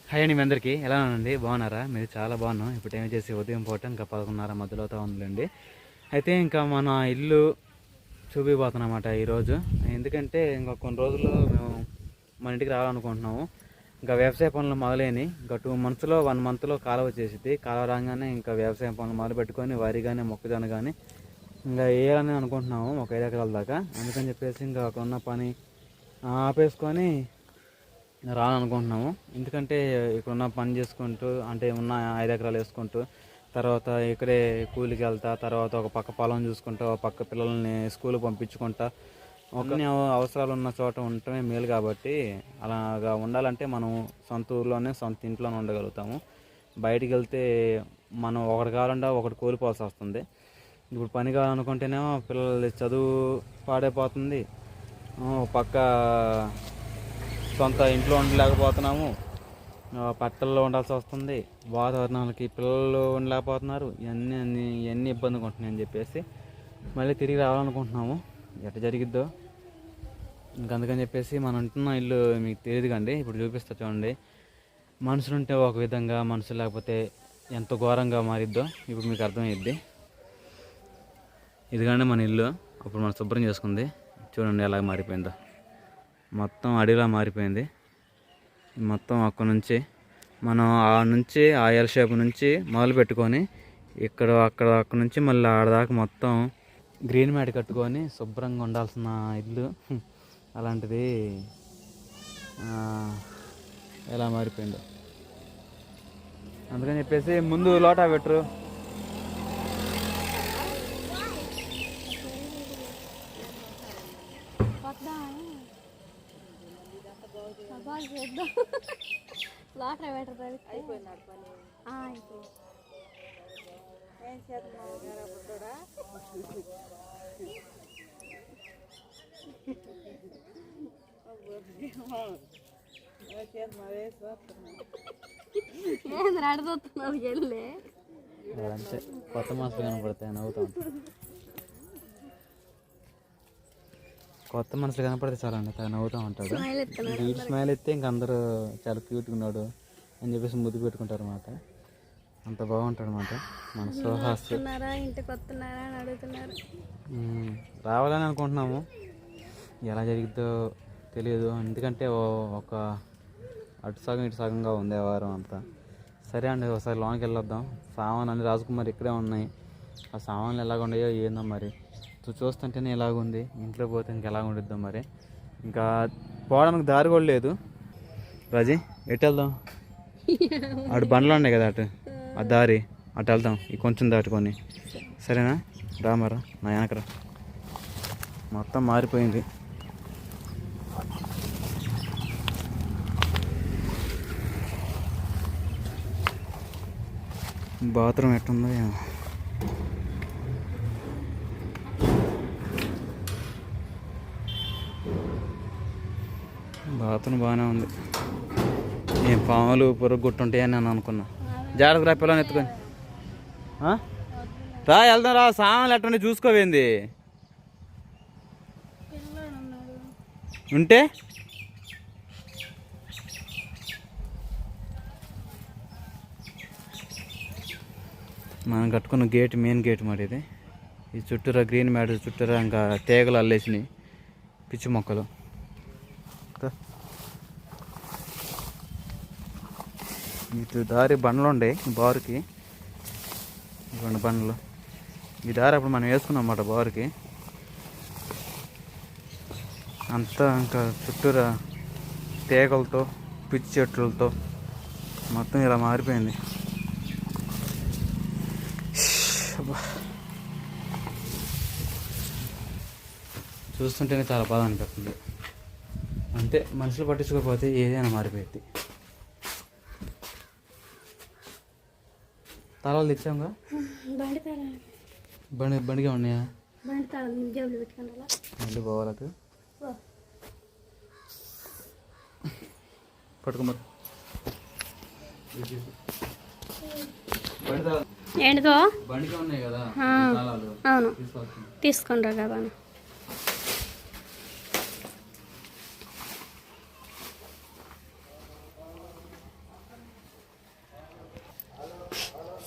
Hi అండి, మీ అందరికీ ఎలా ఉందండి? బాగున్నారా? మీరు చాలా బాగున్నాం. ఇప్పుడు ఏం చేసి ఉదయం పూట ఇంకా 11:30 మధ్యలో ఉందండి. అయితే ఇంకా మన ఇల్లు చూపిపోతున్నమాట ఈరోజు. ఎందుకంటే ఇంకా కొన్ని రోజుల్లో మేము మన ఇంటికి రావాలనుకుంటున్నాము. ఇంకా వ్యవసాయ పనులు మొదలైనవి. ఇంకా 2 monthsలో 1 monthలో కాలువ చేసేది. కాలువ రాగానే ఇంకా వ్యవసాయ పనులు మొదలు పెట్టుకొని వరి కానీ మొక్కజొన్న కానీ ఇంకా వేయాలని అనుకుంటున్నాము, ఒక 5 ఎకరాల దాకా. అందుకని చెప్పేసి ఇంకా అక్కడ ఉన్న పని ఆపేసుకొని రావాలనుకుంటున్నాము. ఎందుకంటే ఇక్కడున్న పని చేసుకుంటూ, అంటే ఉన్న 5 ఎకరాలు వేసుకుంటూ, తర్వాత ఇక్కడే కూలికి వెళ్తా, తర్వాత ఒక పక్క పొలం చూసుకుంటా, ఒక పక్క పిల్లల్ని స్కూల్కి పంపించుకుంటా, ఒక అవసరాలు ఉన్న చోట ఉండటమే మేలు. కాబట్టి అలాగా ఉండాలంటే మనం సొంత ఊర్లోనే సొంత ఇంట్లోనే ఉండగలుగుతాము. బయటికి వెళ్తే మనం ఒకటి కావాలంటే ఒకటి కోల్పోవాల్సి వస్తుంది. ఇప్పుడు పని కావాలనుకుంటేనేమో పిల్లల చదువు పాడైపోతుంది, పక్క సొంత ఇంట్లో ఉండలేకపోతున్నాము, పట్టల్లో ఉండాల్సి వస్తుంది, వాతావరణాలకి పిల్లలు ఉండలేకపోతున్నారు. ఇవన్నీ ఇబ్బందిగా ఉంటున్నాయి అని చెప్పేసి మళ్ళీ తిరిగి రావాలనుకుంటున్నాము. ఎట్ట జరిగిద్దో అందుకని చెప్పేసి మనం ఉంటున్న ఇల్లు మీకు తెలియదు కండి. ఇప్పుడు చూపిస్తా చూడండి. మనుషులు ఉంటే ఒక విధంగా, మనుషులు లేకపోతే ఎంత ఘోరంగా మారిద్దో ఇప్పుడు మీకు అర్థమయ్యిద్ది. ఇదిగండి మన ఇల్లు. అప్పుడు మనం శుభ్రం చేసుకుంది. చూడండి ఎలా మారిపోయిందో. మొత్తం అడవిలా మారిపోయింది. మొత్తం అక్కడ నుంచి మనం ఆ ఎల్ షేప్ నుంచి మొదలు పెట్టుకొని అక్కడ నుంచి మళ్ళీ ఆడదాకా మొత్తం గ్రీన్ మ్యాట్ కట్టుకొని శుభ్రంగా ఉండాల్సిన ఇల్లు అలాంటిది ఎలా మారిపోయిందో. అందుకని చెప్పేసి ముందు లోటా పెట్టరు. లాటరీ పెట్టరు అయిపోయినాడు పని. ఏం చేస్తున్నావు కూడా అడుగుతున్నారు వెళ్ళి అంతే. కొత్త మనుషులు కనపడతాయి, నవ్వుతా ఉంటాయి. కొత్త మనుషులు కనపడితే చాలా అండి నవ్వుతూ ఉంటాడు. వీడు స్మైల్ ఎత్తే ఇంక అందరూ చాలా క్యూట్గా ఉన్నాడు అని చెప్పేసి ముద్దు పెట్టుకుంటారు అన్నమాట. అంత బాగుంటాడు అన్నమాట మన సుహాస్. ఇంటికి వస్తున్నారా అని అడుగుతున్నారు. రావాలని అనుకుంటున్నాము, ఎలా జరిగిద్దో తెలియదు. ఎందుకంటే ఒక అటు సగం ఇటు సగంగా ఉంది ఆ వారం అంతా. సరే అండి, ఒకసారి లోనికి వెళ్ళొద్దాం. సామాన్లు అన్ని రాజకుమారి ఇక్కడే ఉన్నాయి. ఆ సామాన్లు ఎలాగ ఉన్నాయో ఏందో మరి. చూస్తుంటేనే ఎలాగుంది, ఇంట్లో పోతే ఇంకెలా ఉండిద్దాం మరి. ఇంకా పోవడానికి దారి కూడా లేదు. రాజీ ఎటు వెళ్దాం? అటు బండ్లు ఉన్నాయి కదా, అటు ఆ దారి అటు వెళ్దాం. ఈ కొంచెం దాటుకొని. సరేనా? రామరా నా వెనకరా. మొత్తం మారిపోయింది. బాత్రూమ్ ఎట్టుందో ఏమో. బాత్రూమ్ బాగానే ఉంది. ఏం పాములు పొరుగు గుట్టుంటాయని నేను అనుకున్నా. జాగ్రత్త రా, పిల్లని ఎత్తుకొని రా, వెళ్దాం రా. సామాన్లు ఎట్టండి చూసుకోవేంది ఉంటే. మనం కట్టుకున్న గేట్ మెయిన్ గేట్ మరి ఇది. ఈ చుట్టూరా గ్రీన్ మ్యాట్, చుట్టూరా ఇంకా తీగలు అల్లేసినాయి, పిచ్చి మొక్కలు. ఇటు దారి బండ్లు ఉండే బారుకి, రెండు బండ్లు. ఈ దారి అప్పుడు మనం వేసుకున్నాం అన్నమాట బారుకి. అంతా ఇంకా చుట్టూరా తీగలతో, పిచ్చి చెట్లతో మొత్తం ఇలా మారిపోయింది. చూస్తుంటేనే చాలా బాధ అనిపిస్తుంది. అంతే, మనుషులు పట్టించుకోకపోతే ఏదైనా మారిపోయింది. తాళాలు తెచ్చాముగా. బండిగా ఉన్నాయా? మళ్ళీ పోవాలి. పట్టుకోమరు. ఏంటిదో బండిగా ఉన్నాయి కదా తాళాలు. అవును, తీసుకుంటారు కదా.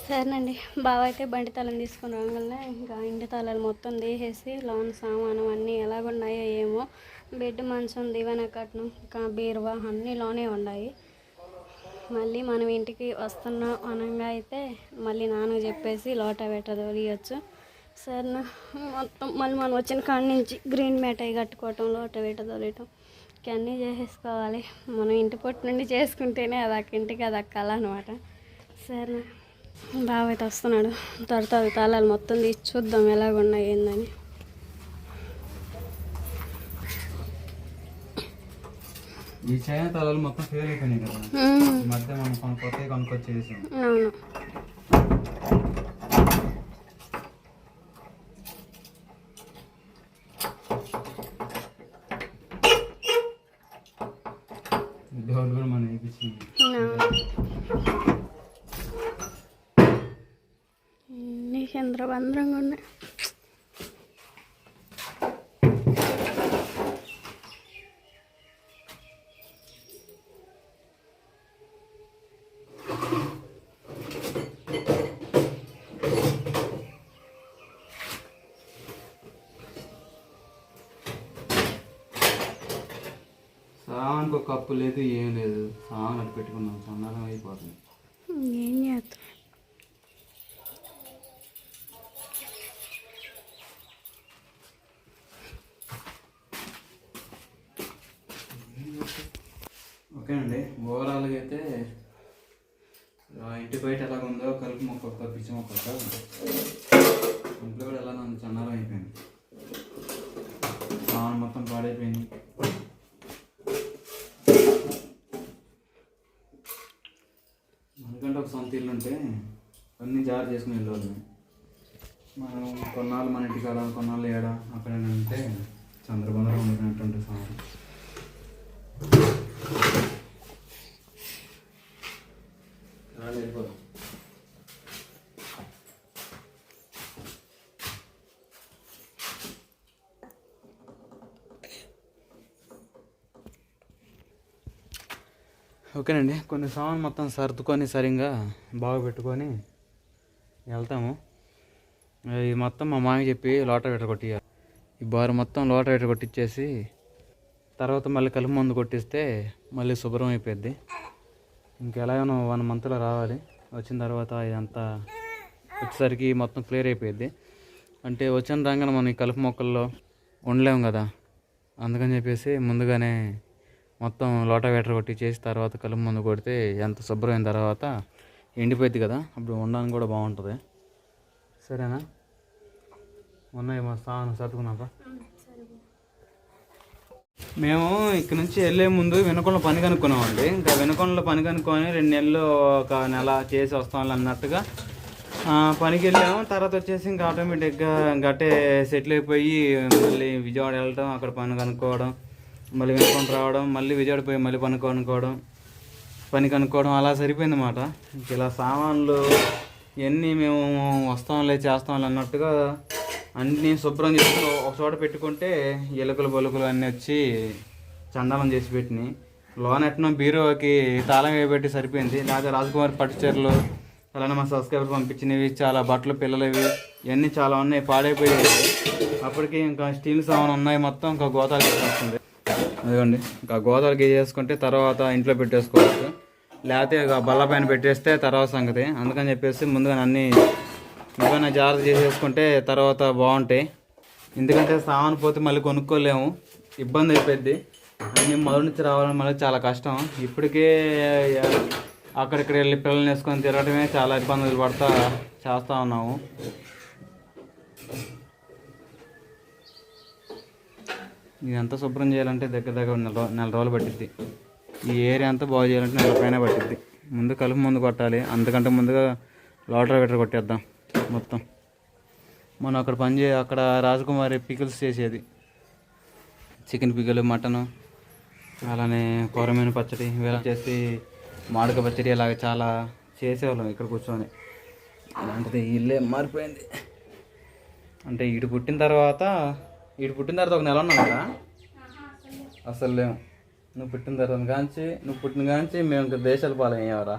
సరేనండి, బావ అయితే బండి తాళం తీసుకుని రాగలనే ఇంకా ఇంటి తాళాలు మొత్తం తీసేసి లోన్ సామాను అన్నీ ఎలాగున్నాయో ఏమో. బెడ్, మంచం, దివాన కట్నం, ఇంకా బీరువా అన్నీ లోనే ఉన్నాయి. మళ్ళీ మనం ఇంటికి వస్తున్నాం అనగా అయితే మళ్ళీ నాన్నకు చెప్పేసి లోటా వెట తొలియచ్చు. సరేనా, మొత్తం మళ్ళీ మనం వచ్చిన కాడి నుంచి గ్రీన్ మ్యాట్ అవి కట్టుకోవటం, లోటా వెట తొలియటం ఇవన్నీ చేసేసుకోవాలి. మనం ఇంటి పొట్టు నుండి చేసుకుంటేనే అది ఇంటికి అది కళ అనమాట. సరేనా, బావ అయితే వస్తున్నాడు. తర్వాత తాళాలు మొత్తం తీసి చూద్దాం ఎలాగున్నాయి ఏందని. ఈ చైనా తాళాలు మొత్తం ఫెయిల్ అయిపోయినాయి కదా, ఈ మధ్య మనం కొత్తగా కొనుక్కొచ్చేసాం. అవును, డోర్ కూడా మనం వేయించింది. చంద్రబంధంగా ఉన్నాయి. సామాన్కి ఒక కప్పు లేదు, ఏం లేదు. సామాన్ అటు పెట్టుకున్నాం, చందనం అయిపోతుంది. ఏం చేస్తాం? ఓకేనండి, ఓవరాల్గా అయితే ఇంటి బయట ఎలాగ ఉందో కలుపు మొక్క పిచ్చి మొక్క ఇంట్లో కూడా ఎలా ఉంది, చందనం అయిపోయింది. సామాన్ మొత్తం పాడైపోయింది. ఎందుకంటే ఒక సొంత ఇల్లు ఉంటే అన్నీ జాగ్రత్త చేసుకుని వెళ్ళాలి. మనం కొన్నాళ్ళు మన ఇంటికి కాడ, కొన్నాళ్ళు ఏడ అక్కడ ఉంటే చంద్రబంధం ఉండినట్టుంటే సామాన్. వెళ్ళిపోదాం. ఓకేనండి, కొన్ని సామాన్ మొత్తం సర్దుకొని సరిగ్గా బాగా పెట్టుకొని వెళ్తాము. ఇది మొత్తం మా మామయ్య చెప్పి లోట వెట కొట్టియాలి. ఈ బారు మొత్తం లోట వెట కొట్టించేసి తర్వాత మళ్ళీ కలుపు మందు కొట్టిస్తే మళ్ళీ శుభ్రం అయిపోద్ది. ఇంకెలాగైనా 1 మంత్లో రావాలి. వచ్చిన తర్వాత ఇదంతా వచ్చేసరికి మొత్తం క్లియర్ అయిపోయింది. అంటే వచ్చిన రాగానే మనం ఈ కలుపు మొక్కల్లో ఉండలేము కదా, అందుకని చెప్పేసి ముందుగానే మొత్తం లోటా వేటర్ కొట్టించేసి తర్వాత కలుపు మందు కొడితే ఎంత శుభ్రమైన తర్వాత ఎండిపోయింది కదా, అప్పుడు ఉండడానికి కూడా బాగుంటుంది. సరేనా, ఉన్నాయి మా సామాను సర్దుకున్నాక. మేము ఇక్కడ నుంచి వెళ్ళే ముందు వెనుకొండలో పని కనుక్కున్నామండి. ఇంకా వెనుకొండలో పని కనుక్కొని 2 నెలలు 1 నెల చేసి వస్తాం అన్నట్టుగా పనికి వెళ్ళాము. తర్వాత వచ్చేసి ఇంకా ఆటోమేటిక్గా గట్టే సెటిల్ అయిపోయి మళ్ళీ విజయవాడ వెళ్ళటం, అక్కడ పని కనుక్కోవడం, మళ్ళీ వెనుకొండ రావడం, మళ్ళీ విజయవాడ పోయి మళ్ళీ పని కనుక్కోవడం అలా సరిపోయింది అన్నమాట. ఇంక ఇలా సామాన్లు ఇవన్నీ మేము వస్తాంలే చేస్తాంలే అన్నట్టుగా అన్నీ శుభ్రం చేసుకుని ఒక చోట పెట్టుకుంటే ఎలుకలు బొలుకలు అన్నీ వచ్చి చండాలం చేసి పెట్టినాయి. లోన్ ఎట్టనో బీరోకి తాళం వేయబెట్టి సరిపోయింది. లేకపోతే రాజకుమారి పట్టు చీరలు అలానే మా సబ్స్క్రైబర్ పంపించినవి చాలా బట్టలు పిల్లలవి ఇవన్నీ చాలా ఉన్నాయి, పాడైపోయాయి. అప్పటికి ఇంకా స్టీల్ సామాన్ ఉన్నాయి మొత్తం. ఇంకా గోతాలు వస్తుంది, అదిగోండి. ఇంకా గోతాలు గీసేసుకుంటే తర్వాత ఇంట్లో పెట్టేసుకోవచ్చు, లేకపోతే ఇక బల్ల పైన పెట్టేస్తే తర్వాత సంగతి. అందుకని చెప్పేసి ముందుగా అన్నీ ఇంకైనా జాగ్రత్త చేసేసుకుంటే తర్వాత బాగుంటాయి. ఎందుకంటే సామాను పోతే మళ్ళీ కొనుక్కోలేము, ఇబ్బంది అయిపోద్ది. అన్నీ మొదటి నుంచి రావడం మళ్ళీ చాలా కష్టం. ఇప్పటికే అక్కడిక్కడ వెళ్ళి పిల్లల్ని వేసుకొని తిరగడమే చాలా ఇబ్బందులు పడతా చేస్తూ ఉన్నాము. ఇదంతా శుభ్రం చేయాలంటే దగ్గర నెల రోజులు పట్టిద్ది. ఈ ఏరియా అంతా బాగు చేయాలంటే 1 నెల పైన పట్టిద్ది. ముందు కలుపు ముందు కొట్టాలి, అంతకంటే ముందుగా లోటర్ వెటర్ కొట్టేద్దాం మొత్తం. మనం అక్కడ అక్కడ రాజకుమారి పికిల్స్ చేసేది, చికెన్ పికిల్, మటను, అలానే కూరమీన పచ్చడి, ఇలా చేసి మామిడికాయ పచ్చడి, అలాగే చాలా చేసేవాళ్ళం ఇక్కడ కూర్చొని. అలాంటిది ఇల్లే మారిపోయింది. అంటే ఇటు పుట్టిన తర్వాత 1 నెల ఉన్నాం కదా, అసలు లేము. నువ్వు పుట్టిన తర్వాత నువ్వు పుట్టిన కాంచి మేము ఇంకా దేశాల పాలయ్యావరా.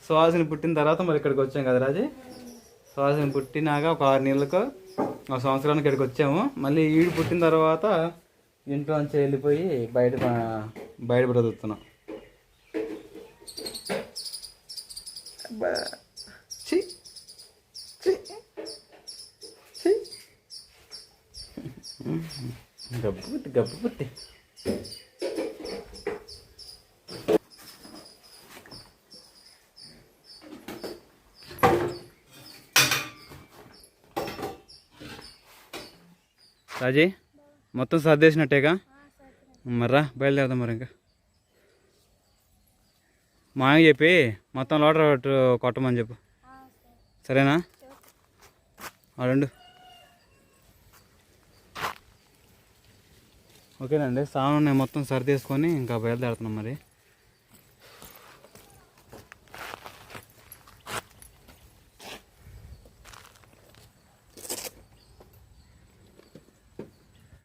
సుహాసిని పుట్టిన తర్వాత మరి ఇక్కడికి వచ్చాం కదా రాజీ. సుహాసిని పుట్టినాక ఒక 6 నెలలకు ఒక సంవత్సరానికి ఇక్కడికి వచ్చాము. మళ్ళీ ఈడు పుట్టిన తర్వాత ఇంట్లో నుంచి వెళ్ళిపోయి బయట బ్రతుకుతున్నాం. గబ్బు పుట్టి రాజీ మొత్తం సర్దేసినట్టేగా. మర్రా బయలుదేరదాం మరి. ఇంకా మామయ్య చెప్పి మొత్తం లోటర్ కొట్టమని చెప్పు, సరేనా? ఆడండు. ఓకేనండి, సామాన్ మొత్తం సర్దేసుకొని ఇంకా బయలుదేరుతున్నాం మరి.